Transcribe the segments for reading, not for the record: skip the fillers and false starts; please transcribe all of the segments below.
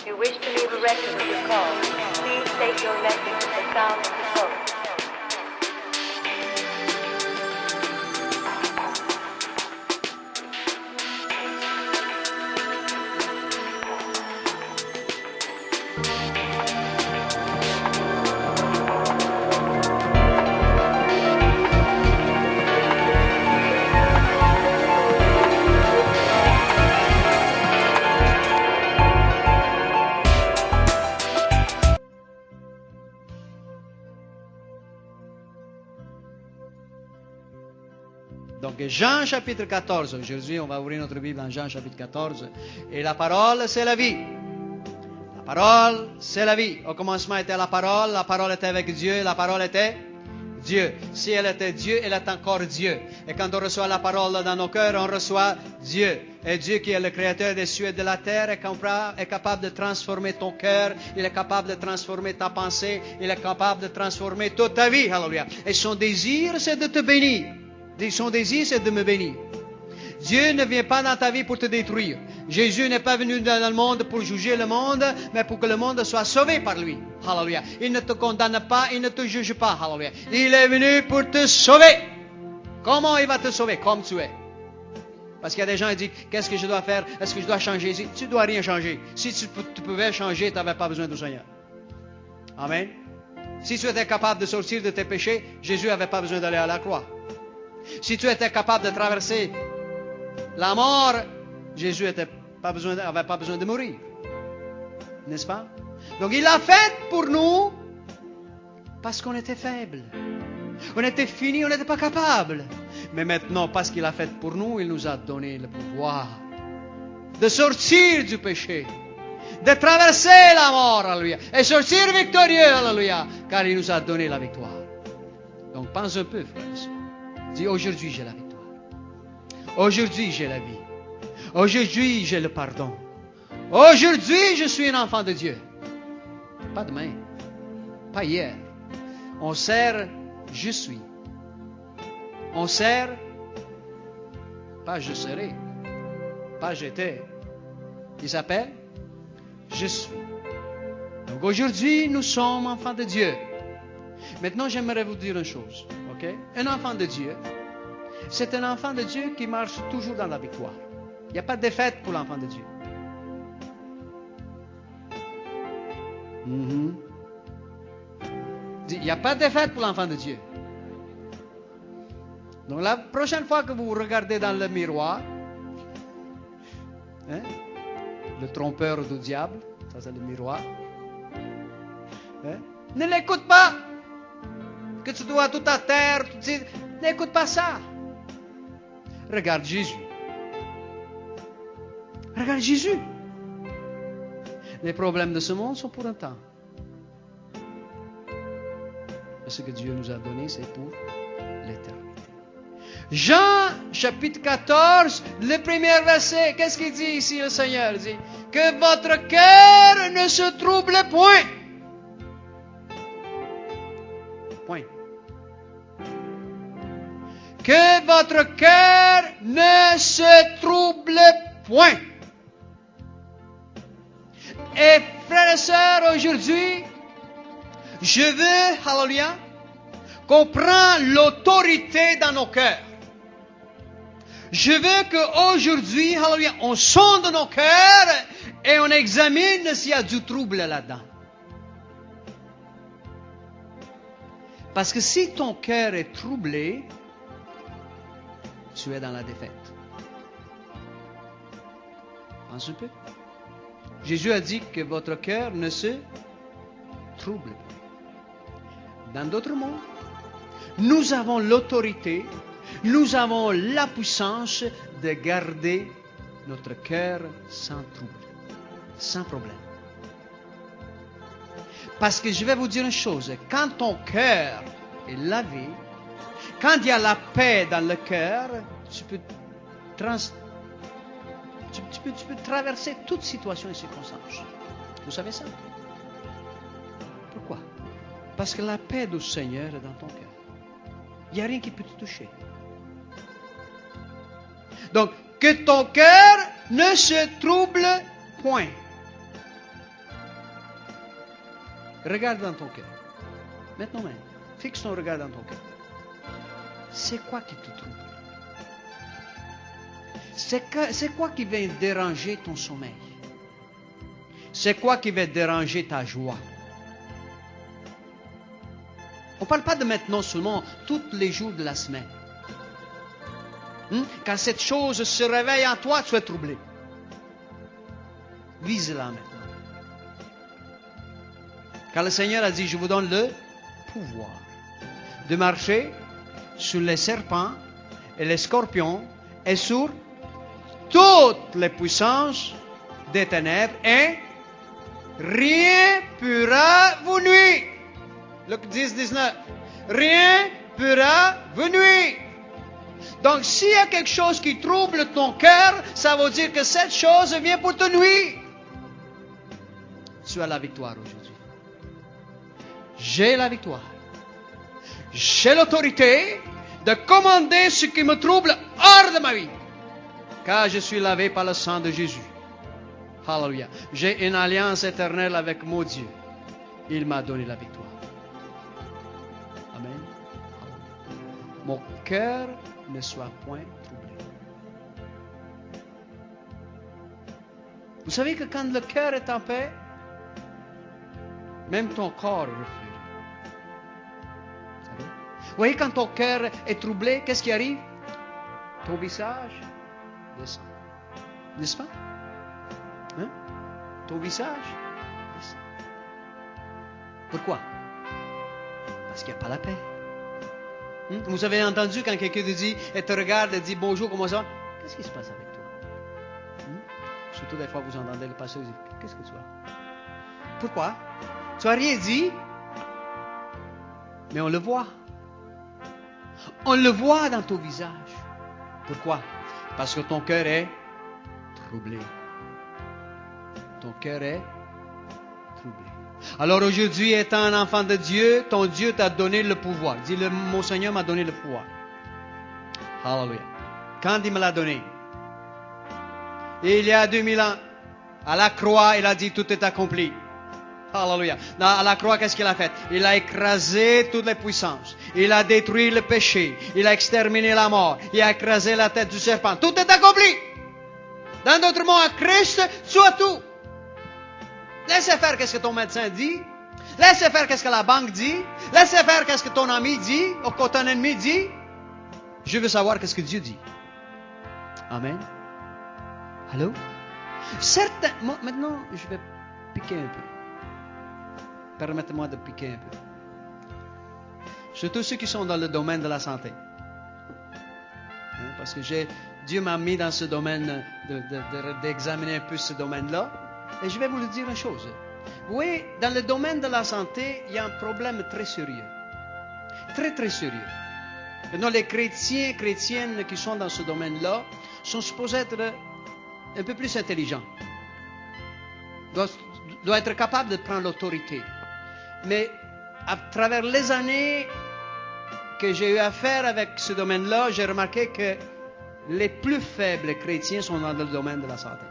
If you wish to leave a record of your call, please state your message at the sound of the tone. Donc Jean chapitre 14, aujourd'hui on va ouvrir notre Bible en Jean chapitre 14, et la parole c'est la vie. La parole c'est la vie. Au commencement était la parole était avec Dieu, et la parole était Dieu. Si elle était Dieu, elle est encore Dieu. Et quand on reçoit la parole dans nos cœurs, on reçoit Dieu. Et Dieu qui est le créateur des cieux et de la terre est capable de transformer ton cœur, il est capable de transformer ta pensée, il est capable de transformer toute ta vie. Alléluia. Et son désir c'est de te bénir. Son désir, c'est de me bénir. Dieu ne vient pas dans ta vie pour te détruire. Jésus n'est pas venu dans le monde pour juger le monde, mais pour que le monde soit sauvé par lui. Alléluia. Il ne te condamne pas, il ne te juge pas. Alléluia. Il est venu pour te sauver. Comment il va te sauver? Comme tu es. Parce qu'il y a des gens qui disent, qu'est-ce que je dois faire? Est-ce que je dois changer? Tu ne dois rien changer. Si tu pouvais changer, tu n'avais pas besoin du Seigneur. Amen. Si tu étais capable de sortir de tes péchés, Jésus n'avait pas besoin d'aller à la croix. Si tu étais capable de traverser la mort, Jésus n'avait pas besoin de mourir. N'est-ce pas? Donc il l'a fait pour nous parce qu'on était faibles. On était finis, on n'était pas capable. Mais maintenant, parce qu'il l'a fait pour nous, il nous a donné le pouvoir de sortir du péché, de traverser la mort, alléluia, et sortir victorieux, alléluia, car il nous a donné la victoire. Donc pense un peu, frère et sœur. Dis, aujourd'hui j'ai la victoire. Aujourd'hui j'ai la vie. Aujourd'hui j'ai le pardon. Aujourd'hui je suis un enfant de Dieu. Pas demain. Pas hier. On sert je suis. On sert pas je serai. Pas j'étais. Il s'appelle je suis. Donc aujourd'hui nous sommes enfants de Dieu. Maintenant j'aimerais vous dire une chose. Okay? Un enfant de Dieu, c'est un enfant de Dieu qui marche toujours dans la victoire. Il n'y a pas de défaite pour l'enfant de Dieu. Il n'y a pas de défaite pour l'enfant de Dieu. Donc la prochaine fois que vous regardez dans le miroir, le trompeur du diable, ça c'est le miroir, ne l'écoute pas. Que tu dois tout à terre, n'écoute pas ça. Regarde Jésus. Regarde Jésus. Les problèmes de ce monde sont pour un temps. Et ce que Dieu nous a donné, c'est pour l'éternité. Jean, chapitre 14, le premier verset, qu'est-ce qu'il dit ici le Seigneur? Il dit, que votre cœur ne se trouble point. Point. Que votre cœur ne se trouble point. Et frères et sœurs, aujourd'hui, je veux, alléluia, qu'on prenne l'autorité dans nos cœurs. Je veux qu'aujourd'hui, alléluia, on sonde nos cœurs et on examine s'il y a du trouble là-dedans. Parce que si ton cœur est troublé, tu es dans la défaite. Pense un peu. Jésus a dit que votre cœur ne se trouble pas. Dans d'autres mots, nous avons l'autorité, nous avons la puissance de garder notre cœur sans trouble, sans problème. Parce que je vais vous dire une chose, quand ton cœur est lavé, quand il y a la paix dans le cœur, tu peux traverser toute situation et circonstance. Vous savez ça? Pourquoi? Parce que la paix du Seigneur est dans ton cœur. Il n'y a rien qui peut te toucher. Donc, que ton cœur ne se trouble point. Regarde dans ton cœur. Maintenant même, fixe ton regard dans ton cœur. C'est quoi qui te trouble? C'est quoi qui va déranger ton sommeil? C'est quoi qui va déranger ta joie? On ne parle pas de maintenant seulement, tous les jours de la semaine. Quand cette chose se réveille en toi, tu es troublé. Vise-la maintenant. Car le Seigneur a dit, je vous donne le pouvoir de marcher sur les serpents et les scorpions et sur toutes les puissances des ténèbres et rien ne pourra vous nuire. Luc 10, 19. Rien ne pourra vous nuire. Donc, s'il y a quelque chose qui trouble ton cœur, ça veut dire que cette chose vient pour te nuire. Tu as la victoire aujourd'hui. J'ai la victoire. J'ai l'autorité de commander ce qui me trouble hors de ma vie. Car je suis lavé par le sang de Jésus. Alléluia. J'ai une alliance éternelle avec mon Dieu. Il m'a donné la victoire. Amen. Mon cœur ne soit point troublé. Vous savez que quand le cœur est en paix, même ton corps reflète. Vous voyez, quand ton cœur est troublé, qu'est-ce qui arrive? Ton visage descend. N'est-ce pas? Hein? Ton visage descend. Pourquoi? Parce qu'il n'y a pas la paix. Vous avez entendu quand quelqu'un te dit, et te regarde et dit bonjour, comment ça va? Qu'est-ce qui se passe avec toi? Surtout des fois, vous entendez le pasteur dire, qu'est-ce que tu as? Pourquoi? Tu n'as rien dit, mais on le voit. On le voit dans ton visage. Pourquoi? Parce que ton cœur est troublé. Ton cœur est troublé. Alors aujourd'hui, étant un enfant de Dieu, ton Dieu t'a donné le pouvoir. Dis, mon Seigneur m'a donné le pouvoir. Alléluia. Quand il me l'a donné? Et il y a 2000 ans, à la croix, il a dit, tout est accompli. Alléluia. À la croix, qu'est-ce qu'il a fait? Il a écrasé toutes les puissances. Il a détruit le péché. Il a exterminé la mort. Il a écrasé la tête du serpent. Tout est accompli. Dans d'autres mots, à Christ, tu as tout. Laissez faire qu'est-ce que ton médecin dit. Laissez faire qu'est-ce que la banque dit. Laissez faire qu'est-ce que ton ami dit ou que ton ennemi dit. Je veux savoir qu'est-ce que Dieu dit. Amen. Allô? Certains... Maintenant, je vais piquer un peu. Permettez-moi de piquer un peu. Surtout ceux qui sont dans le domaine de la santé. Parce que Dieu m'a mis dans ce domaine d'examiner un peu ce domaine-là. Et je vais vous le dire une chose. Vous voyez, dans le domaine de la santé, il y a un problème très sérieux. Très, très sérieux. Maintenant, les chrétiens, chrétiennes qui sont dans ce domaine-là sont supposés être un peu plus intelligents. Doivent être capables de prendre l'autorité. Mais à travers les années que j'ai eu affaire avec ce domaine-là, j'ai remarqué que les plus faibles chrétiens sont dans le domaine de la santé.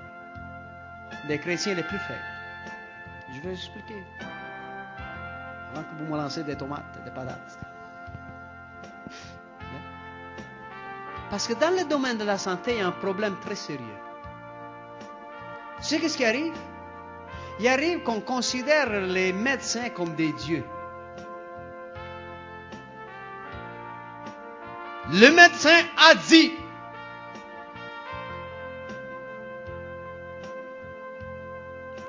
Les chrétiens les plus faibles. Je vais expliquer. Avant que vous me lancez des tomates, des patates. Parce que dans le domaine de la santé, il y a un problème très sérieux. Tu sais qu'est-ce qui arrive? Il arrive qu'on considère les médecins comme des dieux. Le médecin a dit.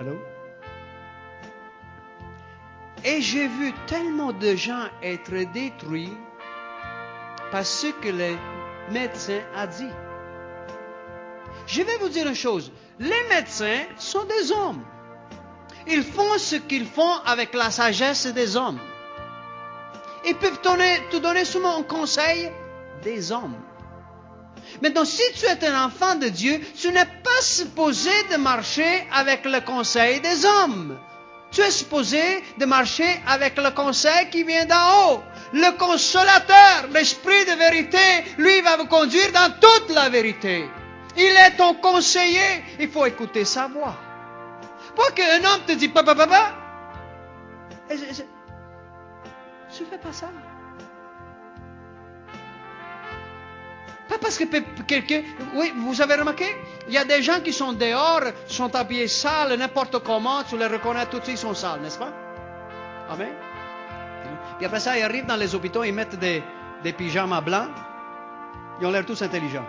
Allô? Et j'ai vu tellement de gens être détruits par ce que le médecin a dit. Je vais vous dire une chose. Les médecins sont des hommes. Ils font ce qu'ils font avec la sagesse des hommes. Ils peuvent te donner seulement un conseil des hommes. Maintenant, si tu es un enfant de Dieu, tu n'es pas supposé de marcher avec le conseil des hommes. Tu es supposé de marcher avec le conseil qui vient d'en haut. Le consolateur, l'esprit de vérité, lui va vous conduire dans toute la vérité. Il est ton conseiller. Il faut écouter sa voix. Pas qu'un homme te dit papa, Je ne fais pas ça. Pas parce que quelqu'un... Oui, vous avez remarqué, il y a des gens qui sont dehors, sont habillés sales, n'importe comment, tu les reconnais tout de suite, ils sont sales, n'est-ce pas? Amen. Et après ça, ils arrivent dans les hôpitaux, ils mettent des pyjamas blancs, ils ont l'air tous intelligents.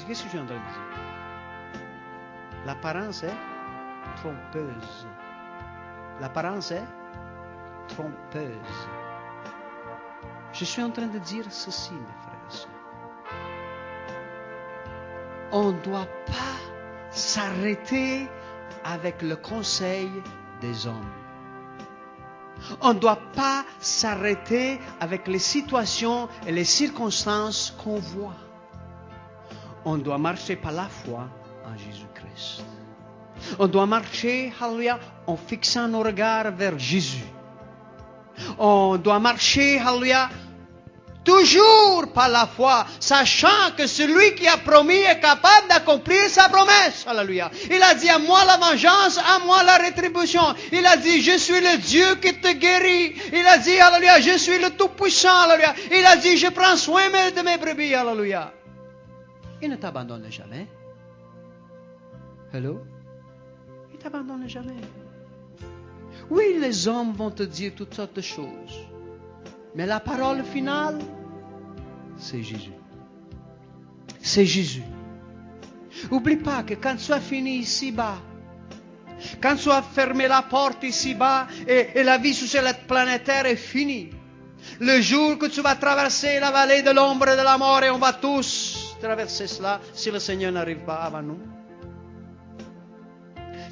Qu'est-ce que je suis en train de dire? L'apparence est trompeuse. L'apparence est trompeuse. Je suis en train de dire ceci, mes frères et sœurs. On ne doit pas s'arrêter avec le conseil des hommes. On ne doit pas s'arrêter avec les situations et les circonstances qu'on voit. On doit marcher par la foi en Jésus-Christ. On doit marcher, alléluia, en fixant nos regards vers Jésus. On doit marcher, alléluia, toujours par la foi, sachant que celui qui a promis est capable d'accomplir sa promesse. Alléluia. Il a dit, à moi la vengeance, à moi la rétribution. Il a dit, je suis le Dieu qui te guérit. Il a dit, alléluia, je suis le Tout-Puissant. Alléluia. Il a dit, je prends soin de mes brebis. Alléluia. Il ne t'abandonne jamais. Hello? Il ne t'abandonne jamais. Oui, les hommes vont te dire toutes sortes de choses. Mais la parole finale, c'est Jésus. C'est Jésus. N'oublie pas que quand tu as fini ici-bas, quand tu as fermé la porte ici-bas et la vie sur cette planète Terre est finie, le jour que tu vas traverser la vallée de l'ombre de la mort, et on va tous traverser cela si le Seigneur n'arrive pas avant nous.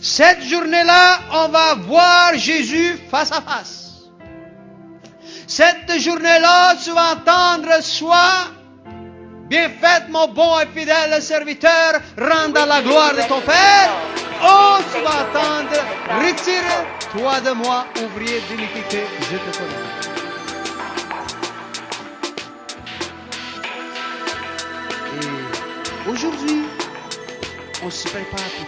Cette journée-là, on va voir Jésus face à face. Cette journée-là, tu vas entendre soit bien fait, mon bon et fidèle serviteur, rends à la gloire de ton Père. Oh, tu vas entendre, retire-toi de moi, ouvrier d'iniquité, je te connais. Et aujourd'hui, on se prépare pour